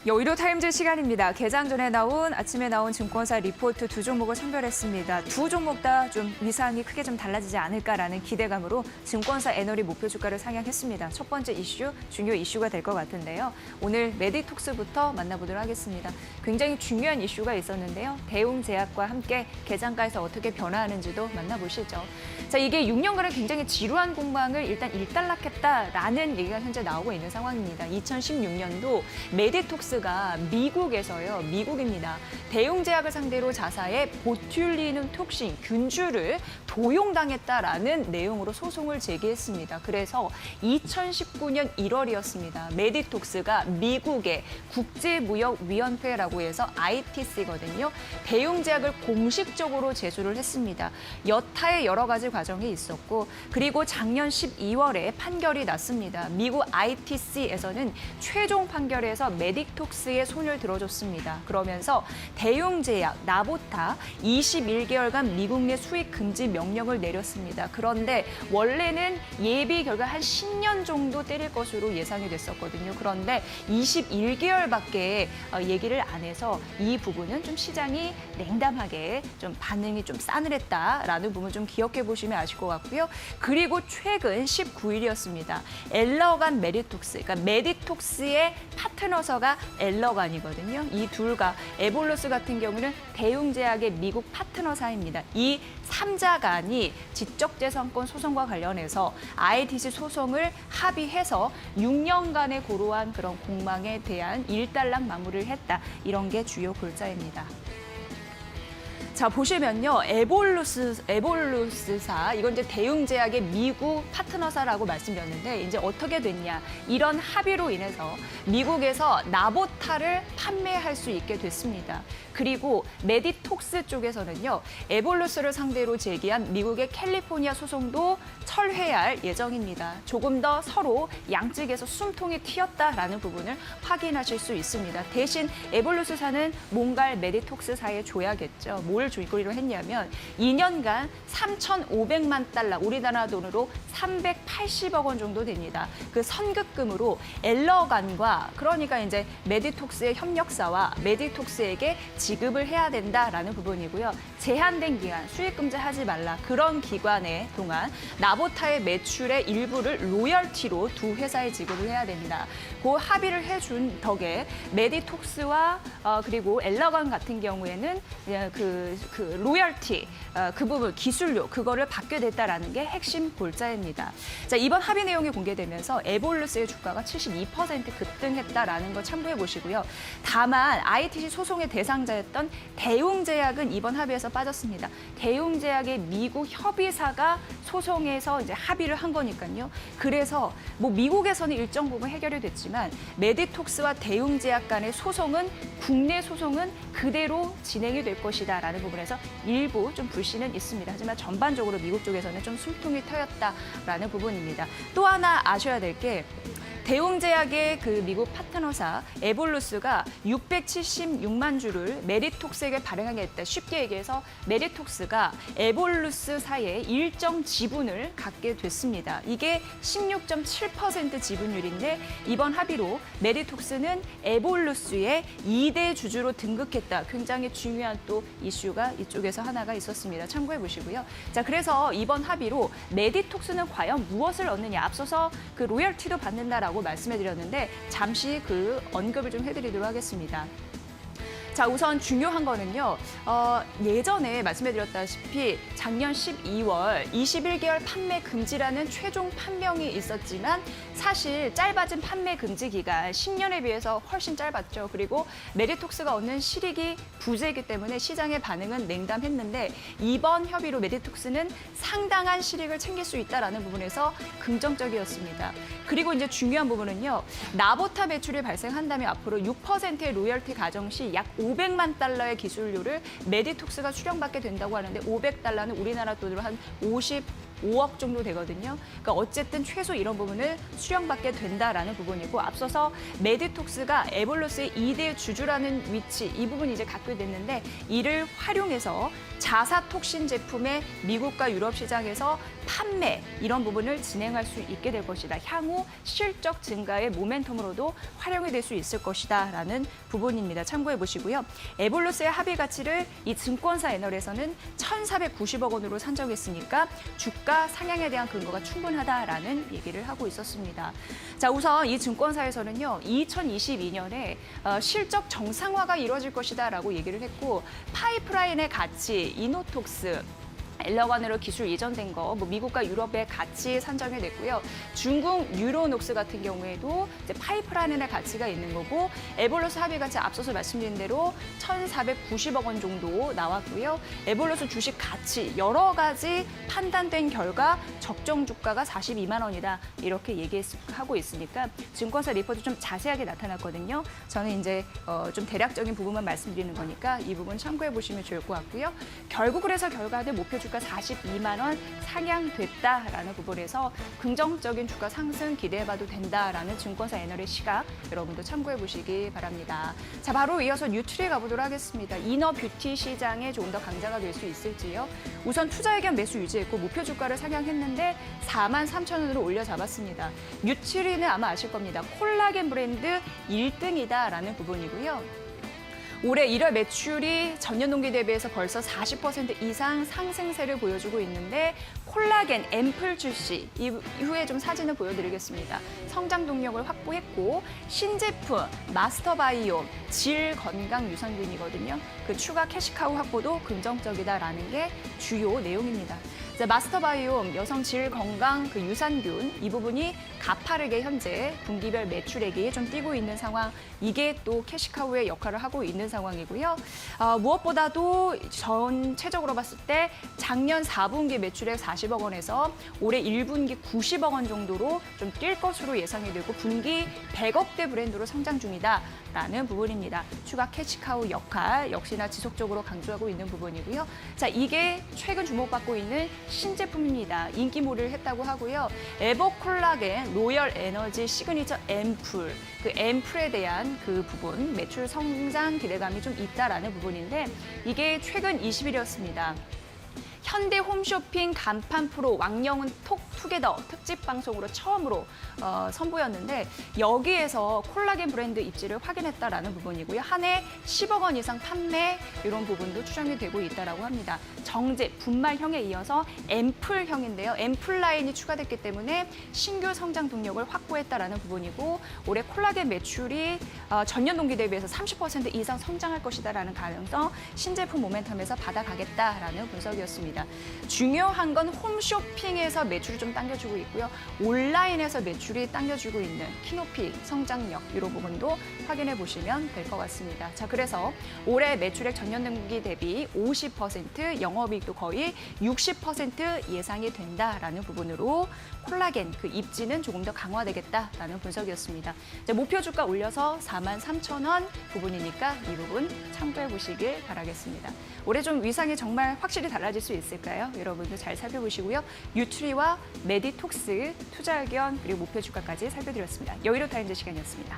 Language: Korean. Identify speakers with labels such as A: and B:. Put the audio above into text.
A: 의료타임즈 시간입니다. 개장 전에 아침에 나온 증권사 리포트 두 종목을 선별했습니다. 두 종목 다 좀 위상이 크게 좀 달라지지 않을까라는 기대감으로 증권사 애널이 목표 주가를 상향했습니다. 첫 번째 이슈, 중요 이슈가 될 것 같은데요. 오늘 메디톡스부터 만나보도록 하겠습니다. 굉장히 중요한 이슈가 있었는데요. 대웅제약과 함께 개장가에서 어떻게 변화하는지도 만나보시죠. 자, 이게 6년간의 굉장히 지루한 공방을 일단 일단락했다라는 얘기가 현재 나오고 있는 상황입니다. 2016년도 메디톡스가 미국입니다. 대웅제약을 상대로 자사의 보툴리눔 톡신 균주를 도용당했다라는 내용으로 소송을 제기했습니다. 그래서 2019년 1월이었습니다. 메디톡스가 미국의 국제무역위원회라고 해서 ITC거든요. 대웅제약을 공식적으로 제소를 했습니다. 여타의 여러 가지 과정이 있었고 그리고 작년 12월에 판결이 났습니다. 미국 ITC에서는 최종 판결에서 메디톡스의 손을 들어줬습니다. 그러면서 대웅제약, 나보타 21개월간 미국 내 수입 금지 명령을 내렸습니다. 그런데 원래는 예비 결과 한 10년 정도 때릴 것으로 예상이 됐었거든요. 그런데 21개월밖에 얘기를 안 해서 이 부분은 좀 시장이 냉담하게 좀 반응이 좀 싸늘했다라는 부분 좀 기억해 보시면 아실 것 같고요. 그리고 최근 19일이었습니다. 엘러간 메디톡스, 그러니까 메디톡스의 파트너사가 엘러간이거든요. 이 둘과 에볼루스 같은 경우는 대웅제약의 미국 파트너사입니다. 이 3자간이 지적재산권 소송과 관련해서 ITC 소송을 합의해서 6년간의 고루한 그런 공방에 대한 일단락 마무리를 했다. 이런 게 주요 골자입니다. 자, 보시면요. 에볼루스사, 이건 이제 대웅제약의 미국 파트너사라고 말씀드렸는데 이제 어떻게 됐냐. 이런 합의로 인해서 미국에서 나보타를 판매할 수 있게 됐습니다. 그리고 메디톡스 쪽에서는요. 에볼루스를 상대로 제기한 미국의 캘리포니아 소송도 철회할 예정입니다. 조금 더 서로 양측에서 숨통이 튀었다라는 부분을 확인하실 수 있습니다. 대신 에볼루스사는 뭔가를 메디톡스사에 줘야겠죠. 뭘 줄거리로 했냐면 2년간 3,500만 달러, 우리나라 돈으로 380억 원 정도 됩니다. 그 선급금으로 엘러간과 그러니까 이제 메디톡스의 협력사와 메디톡스에게 지급을 해야 된다라는 부분이고요. 제한된 기간, 수익 금지하지 말라. 그런 기간에 동안 나보타의 매출의 일부를 로열티로 두 회사에 지급을 해야 됩니다. 그 합의를 해준 덕에 메디톡스와 그리고 엘러간 같은 경우에는 그 로열티, 그 부분 기술료 그거를 받게 됐다라는 게 핵심 골자입니다. 자, 이번 합의 내용이 공개되면서 에볼루스의 주가가 72% 급등했다라는 거 참고해 보시고요. 다만 ITC 소송의 대상자였던 대웅제약은 이번 합의에서 빠졌습니다. 대웅제약의 미국 협의사가 소송에서 이제 합의를 한 거니까요. 그래서 뭐 미국에서는 일정 부분 해결이 됐지만 메디톡스와 대웅제약 간의 소송은 국내 소송은 그대로 진행이 될 것이다라는 부분에서 일부 좀 불씨는 있습니다. 하지만 전반적으로 미국 쪽에서는 좀 숨통이 트였다라는 부분입니다. 또 하나 아셔야 될 게 대웅제약의 그 미국 파트너사 에볼루스가 676만 주를 메디톡스에게 발행하겠다. 쉽게 얘기해서 메디톡스가 에볼루스사에 일정 지분을 갖게 됐습니다. 이게 16.7% 지분율인데 이번 합의로 메디톡스는 에볼루스의 2대 주주로 등극했다. 굉장히 중요한 또 이슈가 이쪽에서 하나가 있었습니다. 참고해 보시고요. 자, 그래서 이번 합의로 메디톡스는 과연 무엇을 얻느냐. 앞서서 그 로열티도 받는다라고 말씀해드렸는데 잠시 그 언급을 좀 해드리도록 하겠습니다. 자, 우선 중요한 거는요. 예전에 말씀해드렸다시피 작년 12월 21개월 판매 금지라는 최종 판명이 있었지만 사실 짧아진 판매 금지 기간 10년에 비해서 훨씬 짧았죠. 그리고 메디톡스가 얻는 실익이 부재이기 때문에 시장의 반응은 냉담했는데 이번 협의로 메디톡스는 상당한 실익을 챙길 수 있다라는 부분에서 긍정적이었습니다. 그리고 이제 중요한 부분은요. 나보타 매출이 발생한다면 앞으로 6%의 로열티 가정 시 약 500만 달러의 기술료를 메디톡스가 수령받게 된다고 하는데 500달러는 우리나라 돈으로 한 5억 정도 되거든요. 그러니까 어쨌든 최소 이런 부분을 수령받게 된다라는 부분이고 앞서서 메디톡스가 에볼루스의 2대 주주라는 위치 이 부분이 이제 갖게 됐는데 이를 활용해서 자사톡신 제품의 미국과 유럽 시장에서 판매 이런 부분을 진행할 수 있게 될 것이다. 향후 실적 증가의 모멘텀으로도 활용이 될 수 있을 것이다라는 부분입니다. 참고해 보시고요. 에볼루스의 합의 가치를 이 증권사 애널에서는 1,490억 원으로 산정했으니까 주가 상향에 대한 근거가 충분하다라는 얘기를 하고 있었습니다. 자, 우선 이 증권사에서는요. 2022년에 실적 정상화가 이루어질 것이다라고 얘기를 했고 파이프라인의 가치, 이노톡스 엘러간으로 기술 이전된 거, 미국과 유럽의 가치 산정이 됐고요. 중국 유로녹스 같은 경우에도 이제 파이프라인의 가치가 있는 거고 에볼루스 합의 가치 앞서서 말씀드린 대로 1,490억 원 정도 나왔고요. 에볼루스 주식 가치 여러 가지 판단된 결과 적정 주가가 42만 원이다 이렇게 얘기하고 있으니까 증권사 리포트 좀 자세하게 나타났거든요. 저는 이제 좀 대략적인 부분만 말씀드리는 거니까 이 부분 참고해 보시면 좋을 것 같고요. 결국 그래서 결과는 목표 주가 42만 원 상향됐다라는 부분에서 긍정적인 주가 상승 기대해봐도 된다라는 증권사 애널의 시각 여러분도 참고해 보시기 바랍니다. 자, 바로 이어서 뉴트리 가보도록 하겠습니다. 이너 뷰티 시장에 조금 더 강자가 될 수 있을지요. 우선 투자 의견 매수 유지했고 목표 주가를 상향했는데 4만 3천 원으로 올려 잡았습니다. 뉴트리는 아마 아실 겁니다. 콜라겐 브랜드 1등이다라는 부분이고요. 올해 1월 매출이 전년 동기 대비해서 벌써 40% 이상 상승세를 보여주고 있는데 콜라겐 앰플 출시 이후에 좀 사진을 보여드리겠습니다. 성장 동력을 확보했고 신제품 마스터바이옴 질 건강 유산균이거든요. 그 추가 캐시카우 확보도 긍정적이다라는 게 주요 내용입니다. 마스터바이옴 여성 질 건강 그 유산균 이 부분이 가파르게 현재 분기별 매출액이 좀 뛰고 있는 상황 이게 또 캐시카우의 역할을 하고 있는 상황이고요. 무엇보다도 전체적으로 봤을 때 작년 4분기 매출액 40억 원에서 올해 1분기 90억 원 정도로 좀 뛸 것으로 예상이 되고 분기 100억대 브랜드로 성장 중이다라는 부분입니다. 추가 캐시카우 역할 역시나 지속적으로 강조하고 있는 부분이고요. 자, 이게 최근 주목받고 있는 신제품입니다. 인기몰이를 했다고 하고요. 에버콜라겐 로열 에너지 시그니처 앰플, 그 앰플에 대한 그 부분, 매출 성장 기대감이 좀 있다라는 부분인데 이게 최근 20일이었습니다. 현대 홈쇼핑 간판 프로 왕영은 톡투게더 특집 방송으로 처음으로 선보였는데 여기에서 콜라겐 브랜드 입지를 확인했다라는 부분이고요. 한 해 10억 원 이상 판매 이런 부분도 추정이 되고 있다라고 합니다. 정제, 분말형에 이어서 앰플형인데요. 앰플 라인이 추가됐기 때문에 신규 성장 동력을 확보했다라는 부분이고 올해 콜라겐 매출이 전년 동기 대비해서 30% 이상 성장할 것이다라는 가능성 신제품 모멘텀에서 받아가겠다라는 분석이었습니다. 중요한 건 홈쇼핑에서 매출이 좀 당겨주고 있고요. 온라인에서 매출이 당겨주고 있는 키높이 성장력 이런 부분도 확인해 보시면 될 것 같습니다. 자, 그래서 올해 매출액 전년 동기 대비 50%, 영업이익도 거의 60% 예상이 된다라는 부분으로 콜라겐 그 입지는 조금 더 강화되겠다라는 분석이었습니다. 자, 목표 주가 올려서 4만 3천 원 부분이니까 이 부분 참고해 보시길 바라겠습니다. 올해 좀 위상이 정말 확실히 달라질 수 있을까요? 여러분들 잘 살펴보시고요. 뉴트리와 메디톡스 투자 의견 그리고 목표 주가까지 살펴드렸습니다. 여의도 타임즈 시간이었습니다.